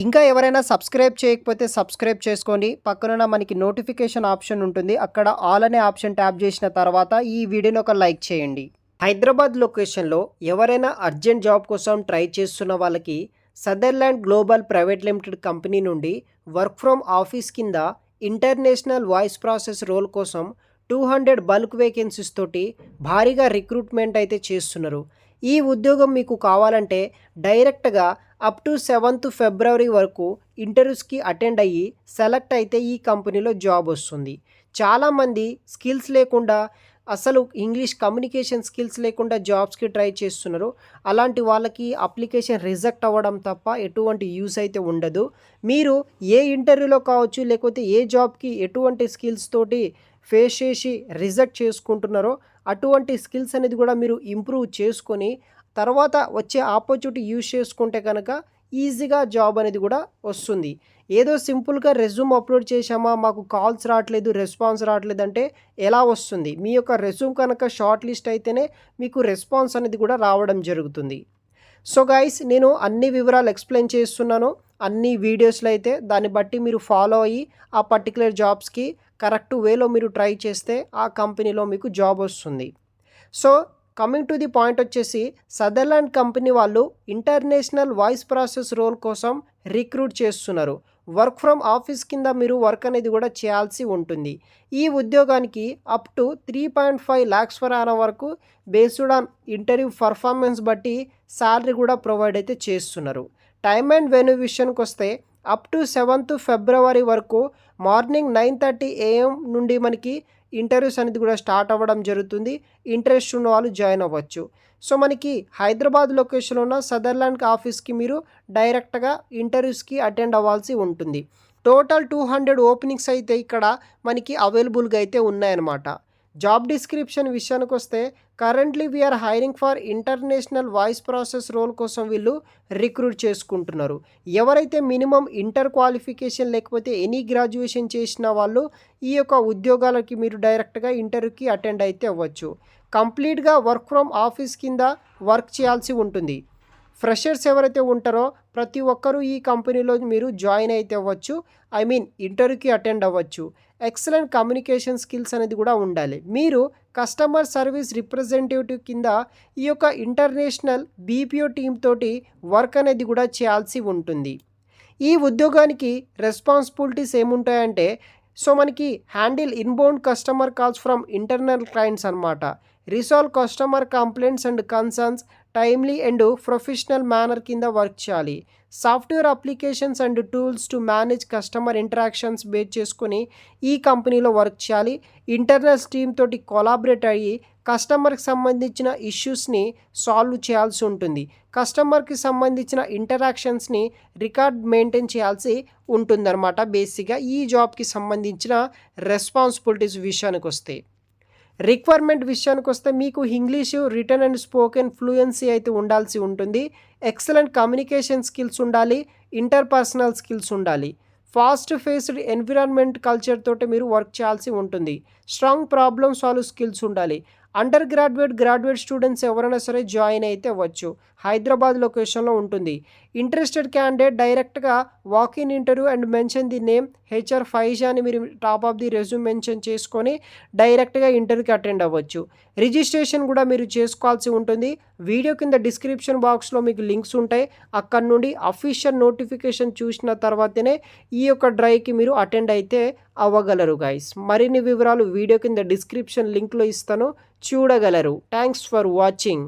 ఇంకా ఎవరైనా సబ్స్క్రైబ్ చేయకపోతే సబ్స్క్రైబ్ చేసుకోండి. పక్కనున్న మనకి నోటిఫికేషన్ ఆప్షన్ ఉంటుంది. అక్కడ ఆల్ అనే ఆప్షన్ ట్యాప్ చేసిన తర్వాత ఈ వీడియోని ఒక లైక్ చేయండి. హైదరాబాద్ లొకేషన్లో ఎవరైనా అర్జెంట్ జాబ్ కోసం ట్రై చేస్తున్న వాళ్ళకి Sutherland global private limited company నుండి వర్క్ ఫ్రమ్ ఆఫీస్ కింద ఇంటర్నేషనల్ వాయిస్ ప్రాసెస్ రోల్ కోసం 200 బల్క్ వేకెన్సీస్ తోటి భారీగా రిక్రూట్మెంట్ అయితే చేస్తున్నారు. ఈ ఉద్యోగం మీకు కావాలంటే డైరెక్ట్గా అప్ టు 7th ఫిబ్రవరి వరకు ఇంటర్వ్యూస్కి అటెండ్ అయ్యి సెలెక్ట్ అయితే ఈ కంపెనీలో జాబ్ వస్తుంది. చాలామంది స్కిల్స్ లేకుండా అసలు ఇంగ్లీష్ కమ్యూనికేషన్ స్కిల్స్ లేకుండా జాబ్స్కి ట్రై చేస్తున్నారు. అలాంటి వాళ్ళకి అప్లికేషన్ రిజెక్ట్ అవ్వడం తప్ప ఎటువంటి యూస్ అయితే ఉండదు. మీరు ఏ ఇంటర్వ్యూలో కావచ్చు లేకపోతే ఏ జాబ్కి ఎటువంటి స్కిల్స్ తోటి ఫేస్ చేసి రిజెక్ట్ చేసుకుంటున్నారో అటువంటి స్కిల్స్ అనేది కూడా మీరు ఇంప్రూవ్ చేసుకొని తర్వాత వచ్చే ఆపర్చునిటీ యూజ్ చేసుకుంటే కనుక ఈజీగా జాబ్ అనేది కూడా వస్తుంది. ఏదో సింపుల్గా రెజ్యూమ్ అప్లోడ్ చేసామా, మాకు కాల్స్ రావట్లేదు, రెస్పాన్స్ రావట్లేదు అంటే ఎలా వస్తుంది? మీ యొక్క రెజ్యూమ్ కనుక షార్ట్ లిస్ట్ అయితేనే మీకు రెస్పాన్స్ అనేది కూడా రావడం జరుగుతుంది. సో గైస్, నేను అన్ని వివరాలు ఎక్స్ప్లెయిన్ చేస్తున్నాను అన్ని వీడియోస్లో అయితే. దాన్ని బట్టి మీరు ఫాలో అయ్యి ఆ పర్టికులర్ జాబ్స్కి కరెక్ట్ వేలో మీరు ట్రై చేస్తే ఆ కంపెనీలో మీకు జాబ్ వస్తుంది. So coming to the point వచ్చేసి, సదర్లాండ్ కంపెనీ వాళ్ళు ఇంటర్నేషనల్ వాయిస్ ప్రాసెస్ రోల్ కోసం రిక్రూట్ చేస్తున్నారు. వర్క్ ఫ్రమ్ ఆఫీస్ కింద మీరు వర్క్ అనేది కూడా చేయాల్సి ఉంటుంది. ఈ ఉద్యోగానికి up to 3.5 lakhs per annum వరకు బేస్డ్ ఆన్ ఇంటర్వ్యూ పర్ఫార్మెన్స్ బట్టి శాలరీ కూడా ప్రొవైడ్ అయితే చేస్తున్నారు. టైమ్ అండ్ వెన్యూ విషయానికి వస్తే అప్ టు 7th ఫిబ్రవరి వరకు మార్నింగ్ 9:30 AM నుండి మనకి ఇంటర్వ్యూస్ అనేది కూడా స్టార్ట్ అవ్వడం జరుగుతుంది. ఇంట్రెస్ట్ ఉన్న వాళ్ళు జాయిన్ అవ్వచ్చు. సో మనకి హైదరాబాద్ లొకేషన్లో ఉన్న సదర్లాండ్ ఆఫీస్కి మీరు డైరెక్ట్గా ఇంటర్వ్యూస్కి అటెండ్ అవ్వాల్సి ఉంటుంది. టోటల్ 200 ఓపెనింగ్స్ అయితే ఇక్కడ మనకి అవైలబుల్గా అయితే ఉన్నాయన్నమాట. జాబ్ డిస్క్రిప్షన్ విషయానికి వస్తే, currently we're hiring for international voice process role కోసం వీళ్ళు రిక్రూట్ చేసుకుంటున్నారు. ఎవరైతే మినిమం ఇంటర్ క్వాలిఫికేషన్ లేకపోతే ఎనీ గ్రాడ్యుయేషన్ చేసిన వాళ్ళు ఈ యొక్క ఉద్యోగాలకి మీరు డైరెక్ట్గా ఇంటర్వ్యూకి అటెండ్ అయితే అవ్వచ్చు. కంప్లీట్గా వర్క్ ఫ్రమ్ ఆఫీస్ కింద వర్క్ చేయాల్సి ఉంటుంది. ఫ్రెషర్స్ ఎవరైతే ఉంటారో ప్రతి ఒక్కరూ ఈ కంపెనీలో మీరు జాయిన్ అయితే అవ్వచ్చు. ఇంటర్వ్యూకి అటెండ్ అవ్వచ్చు. ఎక్సలెంట్ కమ్యూనికేషన్ స్కిల్స్ అనేది కూడా ఉండాలి. మీరు కస్టమర్ సర్వీస్ రిప్రజెంటేటివ్ కింద ఈ యొక్క ఇంటర్నేషనల్ బీపీఓ టీమ్ తోటి వర్క్ అనేది కూడా చేయాల్సి ఉంటుంది. ఈ ఉద్యోగానికి రెస్పాన్సిబిలిటీస్ ఏముంటాయంటే, సో మనకి handle inbound customer calls from internal clients అనమాట. Resolve customer complaints and concerns timely and professional manner కింద వర్క్ చేయాలి. Software applications and tools to manage customer interactions base చేసుకొని ఈ కంపెనీలో వర్క్ చేయాలి. ఇంటర్నల్ టీమ్ తోటి కొలాబరేట్ అయ్యి కస్టమర్కి సంబంధించిన ఇష్యూస్ని సాల్వ్ చేయాల్సి ఉంటుంది. కస్టమర్కి సంబంధించిన ఇంటరాక్షన్స్ని రికార్డ్ మెయింటైన్ చేయాల్సి ఉంటుందన్నమాట. బేసిక్గా ఈ జాబ్కి సంబంధించిన రెస్పాన్సిబిలిటీస్ విషయానికి వస్తే, రిక్వైర్మెంట్ విషయానికి వస్తే మీకు English written and spoken fluency అయితే ఉండాల్సి ఉంటుంది. ఎక్సలెంట్ కమ్యూనికేషన్ స్కిల్స్ ఉండాలి. ఇంటర్పర్సనల్ స్కిల్స్ ఉండాలి. ఫాస్ట్ ఫేస్డ్ ఎన్విరాన్మెంట్ కల్చర్ తోటి మీరు వర్క్ చేయాల్సి ఉంటుంది. స్ట్రాంగ్ ప్రాబ్లమ్ సాల్వ్ స్కిల్స్ ఉండాలి. అండర్ గ్రాడ్యుయేట్ స్టూడెంట్స్ ఎవరైనా సరే జాయిన్ అయితే అవ్వచ్చు. హైదరాబాద్ లొకేషన్లో ఉంటుంది. ఇంట్రెస్టెడ్ క్యాండిడేట్ డైరెక్ట్గా walk in interview and mention the name HR Faiza అని మీరు top of the resume mention చేసుకొని డైరెక్ట్గా ఇంటర్వ్యూకి అటెండ్ అవ్వచ్చు. రిజిస్ట్రేషన్ కూడా మీరు చేసుకోవాల్సి ఉంటుంది. వీడియో కింద డిస్క్రిప్షన్ బాక్స్లో మీకు లింక్స్ ఉంటాయి. అక్కడ నుండి అఫీషియల్ నోటిఫికేషన్ చూసిన తర్వాతనే ఈ యొక్క డ్రైవ్కి మీరు అటెండ్ అయితే అవ్వగలరు గైస్. మరిన్ని వివరాలు వీడియో కింద డిస్క్రిప్షన్ లింక్లో ఇస్తాను, చూడగలరు. Thanks for watching.